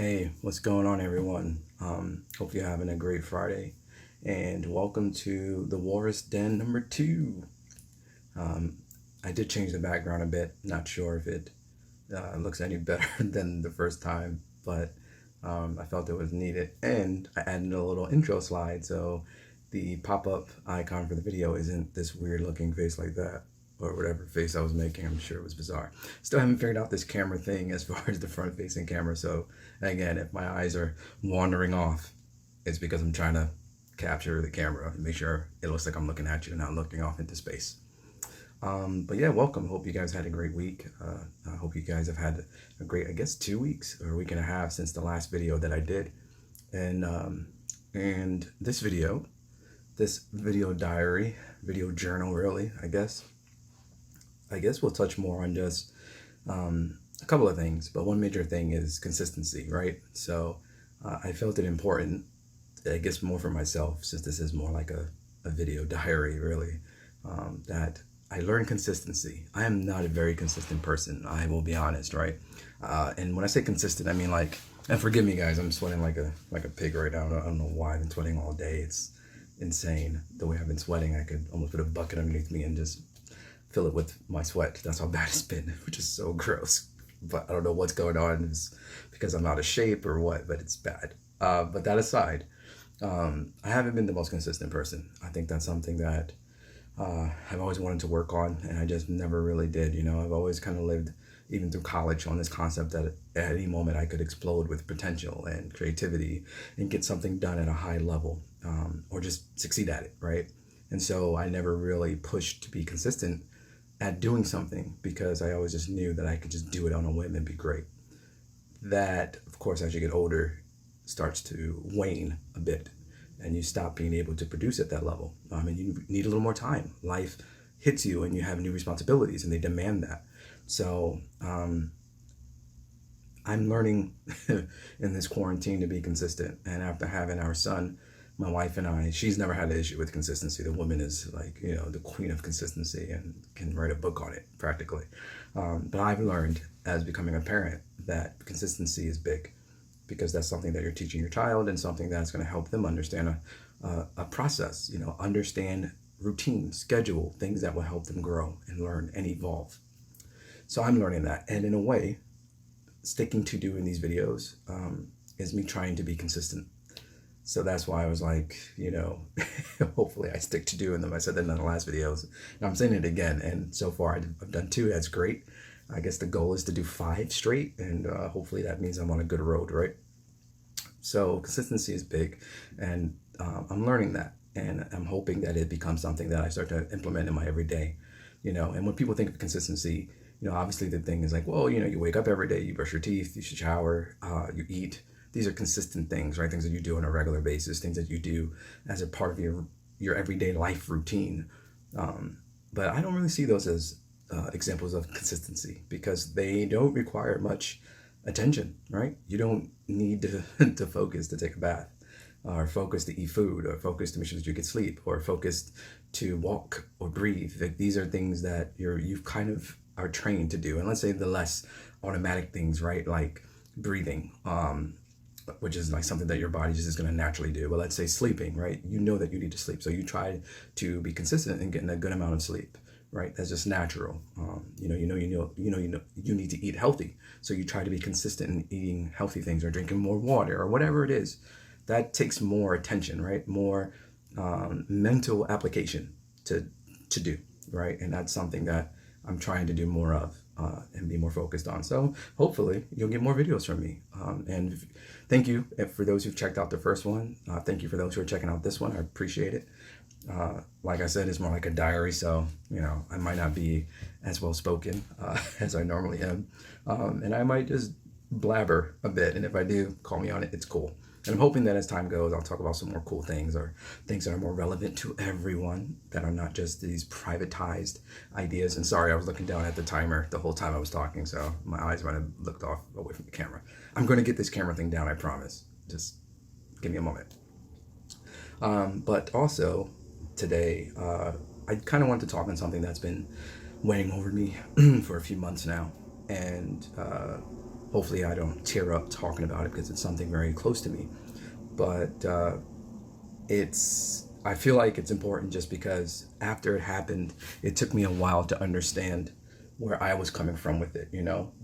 Hey, what's going on, everyone? Hope you're having a great Friday, and welcome to the Walrus Den number 2. Um, I did change the background a bit. Not sure if it looks any better than the first time, but I felt it was needed, and I added a little intro slide, so the pop-up icon for the video isn't this weird-looking face like that, or whatever face I was making. I'm sure it was bizarre. Still haven't figured out this camera thing as far as the front-facing camera, so again, if my eyes are wandering off, it's because I'm trying to capture the camera and make sure it looks like I'm looking at you and not looking off into space. But yeah, welcome. Hope you guys had a great week. I hope you guys have had a great, I guess, 2 weeks or a week and a half since the last video that I did. And this video diary, video journal, really, I guess we'll touch more on just a couple of things, but one major thing is consistency, right? So I felt it important, I guess more for myself, since this is more like a video diary, really, that I learned consistency. I am not a very consistent person, I will be honest, right? And when I say consistent, I mean like, and forgive me guys, I'm sweating like a pig right now. I don't know why. I've been sweating all day. It's insane the way I've been sweating. I could almost put a bucket underneath me and just fill it with my sweat. That's how bad it's been, which is so gross. But I don't know what's going on. It's because I'm out of shape or what, but it's bad. But that aside, I haven't been the most consistent person. I think that's something that I've always wanted to work on, and I just never really did. I've always kind of lived, even through college, on this concept that at any moment I could explode with potential and creativity and get something done at a high level, or just succeed at it, right? And so I never really pushed to be consistent at doing something because I always just knew that I could just do it on a whim and be great. That, of course, as you get older, starts to wane a bit, and you stop being able to produce at that level. And you need a little more time. Life hits you and you have new responsibilities and they demand that. So I'm learning in this quarantine to be consistent. And after having our son, my wife and I, she's never had an issue with consistency. The woman is like, the queen of consistency and can write a book on it practically. But I've learned as becoming a parent that consistency is big, because that's something that you're teaching your child and something that's going to help them understand a process, understand routine, schedule, things that will help them grow and learn and evolve. So I'm learning that. And in a way, sticking to doing these videos is me trying to be consistent. So that's why I was like, hopefully I stick to doing them. I said that in the last videos. Now I'm saying it again. And so far I've done 2. That's great. I guess the goal is to do 5 straight. And hopefully that means I'm on a good road, right? So consistency is big. And I'm learning that. And I'm hoping that it becomes something that I start to implement in my everyday. And when people think of consistency, obviously the thing is like, well, you wake up every day, you brush your teeth, you shower, you eat. These are consistent things, right? Things that you do on a regular basis, things that you do as a part of your everyday life routine. But I don't really see those as examples of consistency, because they don't require much attention, right? You don't need to focus to take a bath, or focus to eat food, or focus to make sure that you get sleep, or focus to walk or breathe. Like, these are things that you've kind of are trained to do. And let's say the less automatic things, right? Like breathing, which is like something that your body just is going to naturally do. But let's say sleeping, right? You know that you need to sleep, so you try to be consistent in getting a good amount of sleep, right? That's just natural. You need to eat healthy, so you try to be consistent in eating healthy things or drinking more water or whatever it is. That takes more attention, right? More mental application to do, right? And that's something that I'm trying to do more of and be more focused on. So hopefully you'll get more videos from me. And thank you for those who've checked out the first one. Thank you for those who are checking out this one. I appreciate it. Like I said, it's more like a diary, so I might not be as well spoken as I normally am, and I might just blabber a bit. And if I do, call me on it. It's cool. And I'm hoping that as time goes, I'll talk about some more cool things, or things that are more relevant to everyone, that are not just these privatized ideas. And sorry, I was looking down at the timer the whole time I was talking, so my eyes might have looked off away from the camera. I'm going to get this camera thing down, I promise. Just give me a moment. But also, today, I kind of want to talk on something that's been weighing over me for a few months now. And Hopefully I don't tear up talking about it because it's something very close to me. But I feel like it's important just because after it happened, it took me a while to understand where I was coming from with it,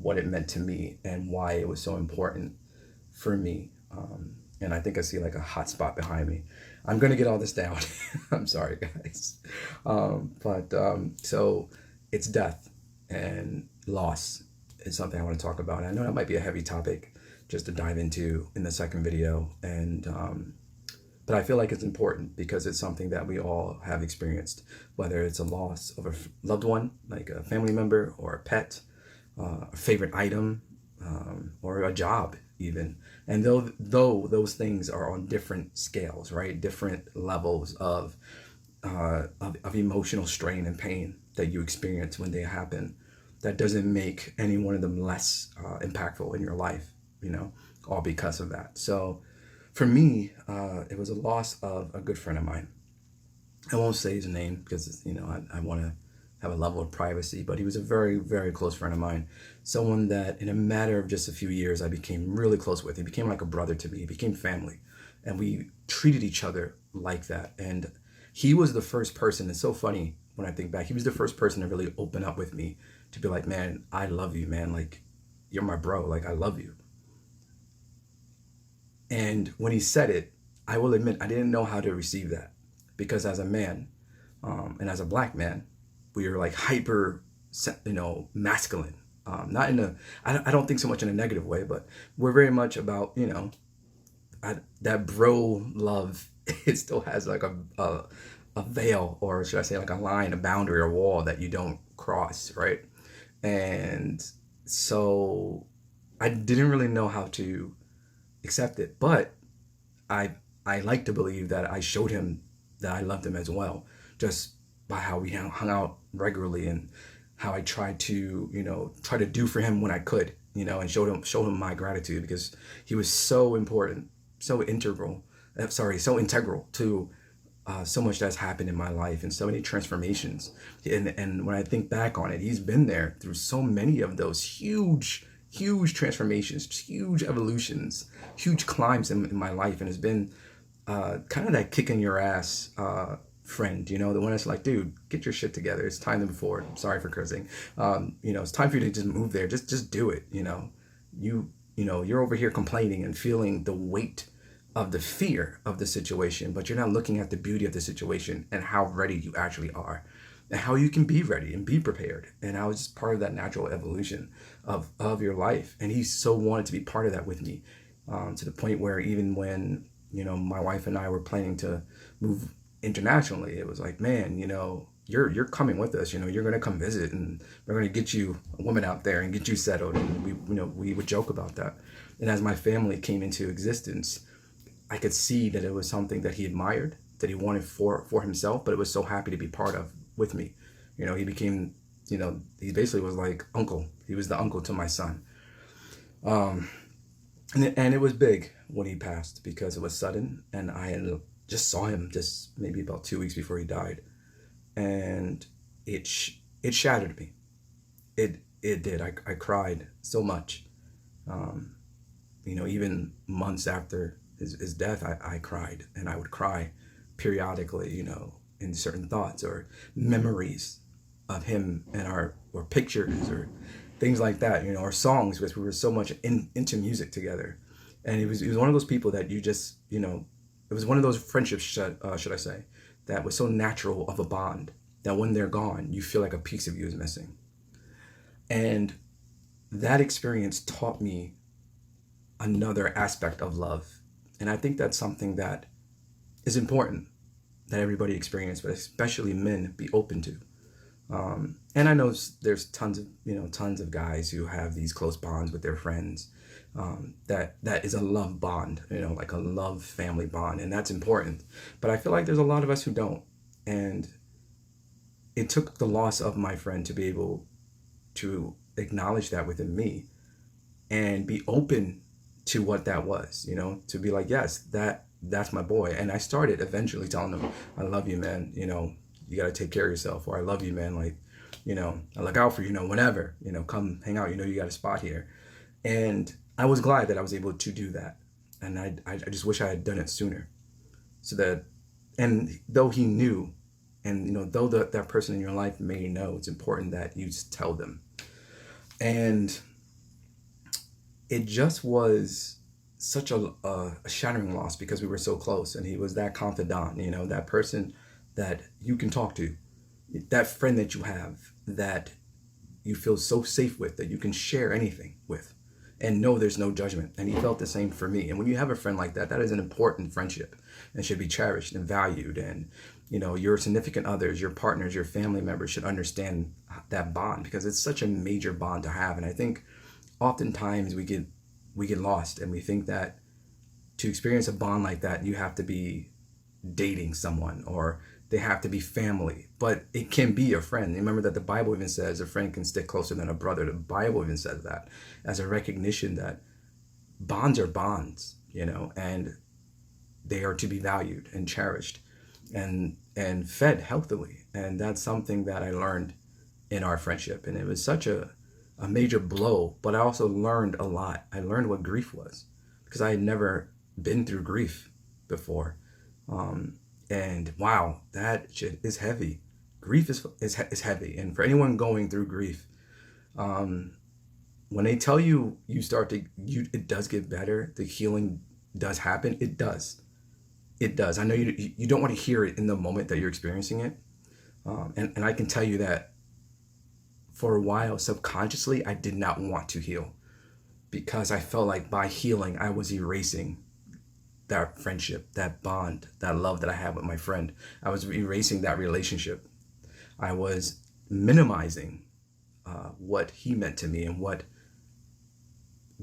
what it meant to me and why it was so important for me. And I think I see like a hot spot behind me. I'm going to get all this down. I'm sorry, guys. So it's death and loss is something I want to talk about. I know that might be a heavy topic just to dive into in the second video. But I feel like it's important because it's something that we all have experienced, whether it's a loss of a loved one, like a family member or a pet, a favorite item, or a job even. And though those things are on different scales, right? Different levels of emotional strain and pain that you experience when they happen, that doesn't make any one of them less impactful in your life, all because of that. So for me, it was a loss of a good friend of mine. I won't say his name because, I want to have a level of privacy, but he was a very, very close friend of mine. Someone that in a matter of just a few years, I became really close with. He became like a brother to me. He became family. And we treated each other like that. And he was the first person, it's so funny when I think back, he was the first person to really open up with me, to be like, man, I love you, man. Like, you're my bro. Like, I love you. And when he said it, I will admit I didn't know how to receive that, because as a man, and as a black man, we are like hyper, masculine. Not in I don't think so much in a negative way, but we're very much about, that bro love. It still has like a veil, or should I say like a line, a boundary, or wall that you don't cross, right? And so I didn't really know how to accept it, but I like to believe that I showed him that I loved him as well, just by how we hung out regularly and how I tried to try to do for him when I could, and show him my gratitude, because he was so important, so integral to so much that's happened in my life and so many transformations. And when I think back on it, he's been there through so many of those huge transformations, huge evolutions, huge climbs in my life, and has been kind of that kick in your ass friend, the one that's like, dude, get your shit together. It's time to move forward. I'm sorry for cursing. It's time for you to just move there. Just do it. You're over here complaining and feeling the weight of the fear of the situation, but you're not looking at the beauty of the situation and how ready you actually are, and how you can be ready and be prepared. And I was just part of that natural evolution of your life. And he so wanted to be part of that with me, to the point where even when, my wife and I were planning to move internationally, it was like, man, you're coming with us, you're going to come visit, and we're going to get you a woman out there and get you settled. And we would joke about that. And as my family came into existence, I could see that it was something that he admired, that he wanted for himself, but it was so happy to be part of with me. He became, he basically was like uncle. He was the uncle to my son. And it was big when he passed, because it was sudden, and I just saw him just maybe about 2 weeks before he died, and it shattered me. It did. I cried so much. Even months after his death, I cried, and I would cry periodically, in certain thoughts or memories of him, and or pictures or things like that, or songs, because we were so much into music together. And he was one of those people that you just, it was one of those friendships, should I say, that was so natural of a bond that when they're gone, you feel like a piece of you is missing. And that experience taught me another aspect of love. And I think that's something that is important that everybody experience, but especially men be open to. And I know there's tons of guys who have these close bonds with their friends. That is a love bond, like a love family bond, and that's important. But I feel like there's a lot of us who don't. And it took the loss of my friend to be able to acknowledge that within me and be open to what that was, to be like, yes, that's my boy. And I started eventually telling him, I love you, man. You got to take care of yourself, or I love you, man. Like, I look out for you, whenever, come hang out, you got a spot here. And I was glad that I was able to do that. And I just wish I had done it sooner. So that, and though he knew, and though that person in your life may know, it's important that you tell them. And it just was such a shattering loss because we were so close, and he was that confidant, that person that you can talk to, that friend that you have, that you feel so safe with, that you can share anything with and know there's no judgment. And he felt the same for me. And when you have a friend like that, that is an important friendship and should be cherished and valued. And your significant others, your partners, your family members should understand that bond, because it's such a major bond to have. And I think oftentimes we get lost, and we think that to experience a bond like that, you have to be dating someone, or they have to be family. But it can be a friend. Remember that the Bible even says a friend can stick closer than a brother. The Bible even says that, as a recognition that bonds are bonds, and they are to be valued and cherished and fed healthily. And that's something that I learned in our friendship. And it was such a major blow, but I also learned a lot. I learned what grief was, because I had never been through grief before. And wow, that shit is heavy. Grief is heavy. And for anyone going through grief, when they tell you it does get better, the healing does happen, it does. It does. I know you don't want to hear it in the moment that you're experiencing it. And I can tell you that for a while, subconsciously, I did not want to heal, because I felt like by healing, I was erasing that friendship, that bond, that love that I had with my friend. I was erasing that relationship. I was minimizing what he meant to me, and what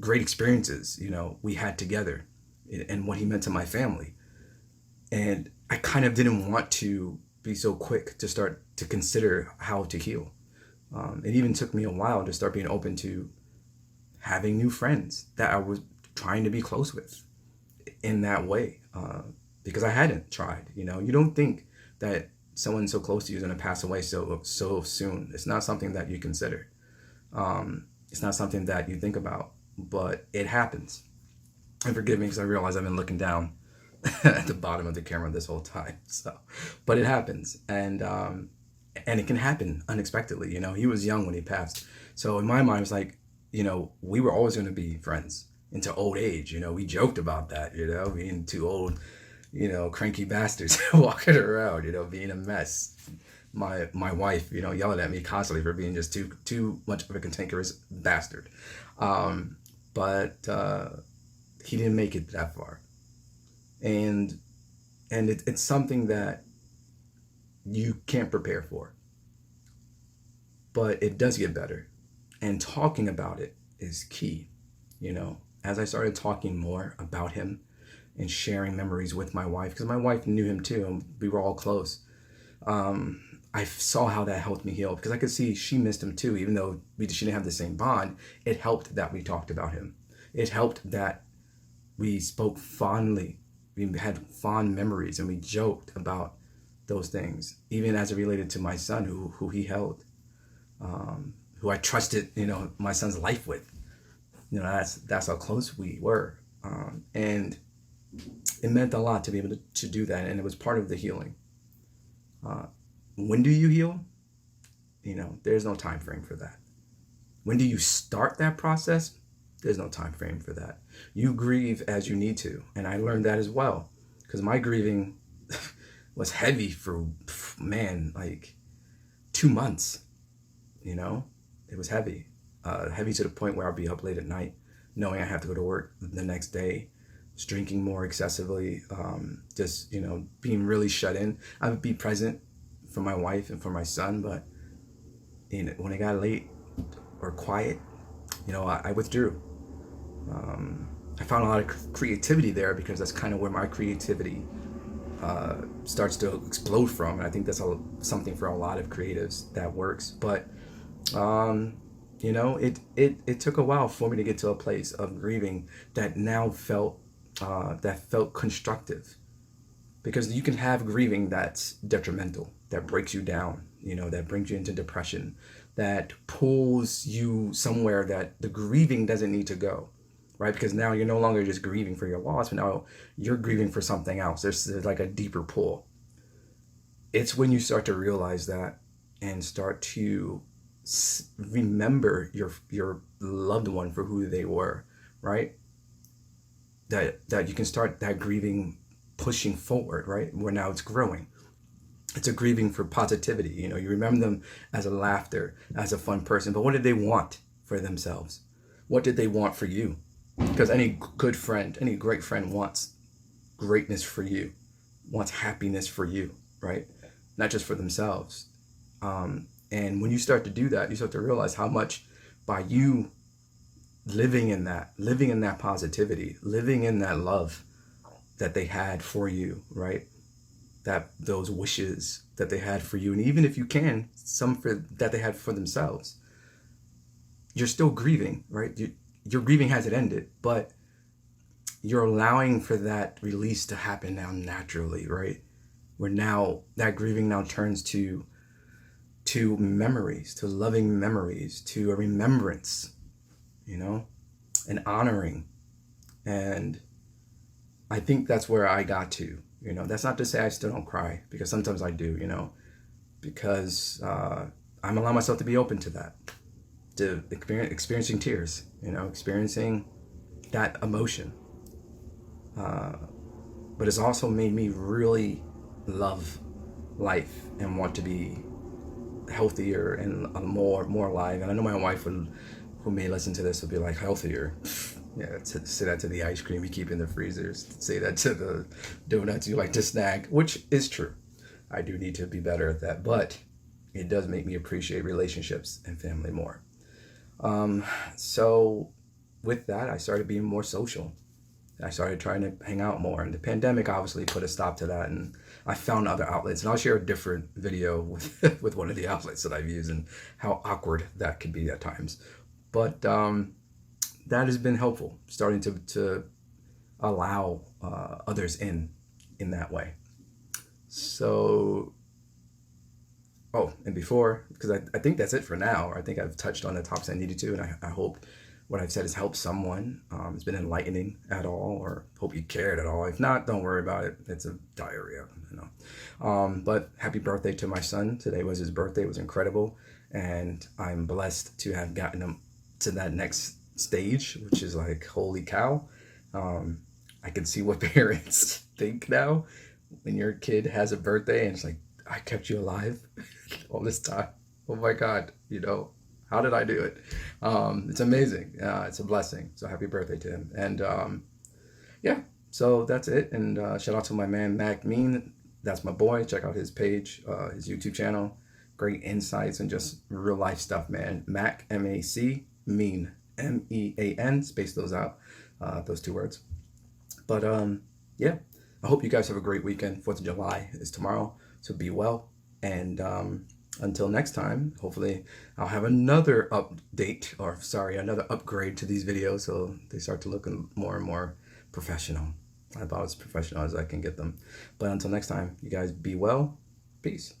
great experiences, we had together, and what he meant to my family. And I kind of didn't want to be so quick to start to consider how to heal. It even took me a while to start being open to having new friends that I was trying to be close with in that way, because I hadn't tried. You don't think that someone so close to you is going to pass away so soon. It's not something that you consider. It's not something that you think about, but it happens. And forgive me, because I realize I've been looking down at the bottom of the camera this whole time. But it happens, and it can happen unexpectedly. He was young when he passed, so in my mind, it was like, we were always going to be friends into old age. We joked about that, being two old, cranky bastards walking around, being a mess. My wife, yelling at me constantly for being just too much of a cantankerous bastard. But he didn't make it that far. And it's something that you can't prepare for. But it does get better. And talking about it is key. As I started talking more about him and sharing memories with my wife, because my wife knew him too, and we were all close. I saw how that helped me heal, because I could see she missed him too, even though she didn't have the same bond. It helped that we talked about him. It helped that we spoke fondly. We had fond memories, and we joked about those things, even as it related to my son, who he held, who I trusted, my son's life with. That's how close we were, and it meant a lot to be able to do that, and it was part of the healing. When do you heal? There's no time frame for that. When do you start that process? There's no time frame for that. You grieve as you need to, and I learned that as well, because my grieving was heavy for, like 2 months. It was heavy. Heavy to the point where I'd be up late at night, knowing I have to go to work the next day, just drinking more excessively, just, being really shut in. I would be present for my wife and for my son, but when it got late or quiet, I withdrew. I found a lot of creativity there, because that's kind of where my creativity starts to explode from. And I think that's something for a lot of creatives that works. But it took a while for me to get to a place of grieving that now felt constructive, because you can have grieving that's detrimental, that breaks you down, that brings you into depression, that pulls you somewhere that the grieving doesn't need to go, right? Because now you're no longer just grieving for your loss, but now you're grieving for something else. There's like a deeper pull. It's when you start to realize that and start to remember your loved one for who they were, right? That you can start that grieving pushing forward, right? Where now it's growing. It's a grieving for positivity. You know, you remember them as a laughter, as a fun person, but what did they want for themselves? What did they want for you? Because any good friend, any great friend wants greatness for you, wants happiness for you, right? Not just for themselves. And when you start to do that, you start to realize how much by you living in that positivity, living in that love that they had for you, right? That those wishes that they had for you, and even if you can, some that they had for themselves, you're still grieving, right? Your grieving hasn't ended, but you're allowing for that release to happen now naturally, right? Where now that grieving now turns to memories, to loving memories, to a remembrance, you know, and honoring. And I think that's where I got to, you know. That's not to say I still don't cry, because sometimes I do, you know, because I'm allowing myself to be open to that, to experiencing tears, you know, experiencing that emotion. But it's also made me really love life and want to be healthier and more alive. And I know my wife who may listen to this will be like, healthier. Yeah, say that to the ice cream you keep in the freezers. Say that to the donuts you like to snack, which is true. I do need to be better at that, but it does make me appreciate relationships and family more. So with that, I started being more social. I started trying to hang out more, and the pandemic obviously put a stop to that, and I found other outlets, and I'll share a different video with with one of the outlets that I've used and how awkward that can be at times. But that has been helpful, starting to allow others in that way. So, oh, and before, because I think that's it for now. I think I've touched on the topics I needed to, and I hope what I've said has helped someone. It's been enlightening at all, or hope you cared at all. If not, don't worry about it. It's a diarrhea, you know. But happy birthday to my son. Today was his birthday. It was incredible. And I'm blessed to have gotten him to that next stage, which is like, holy cow. I can see what parents think now when your kid has a birthday and it's like, I kept you alive all this time. Oh my God, you know. How did I do it? It's amazing. It's a blessing. So happy birthday to him. And yeah, so that's it. And shout out to my man, Mac Mean. That's my boy. Check out his page, his YouTube channel. Great insights and just real life stuff, man. Mac, M-A-C, Mean, M-E-A-N. Space those out, those two words. But yeah, I hope you guys have a great weekend. 4th of July is tomorrow. So be well. And until next time, hopefully I'll have another another upgrade to these videos so they start to look more and more professional. About as professional as I can get them. But until next time, you guys be well. Peace.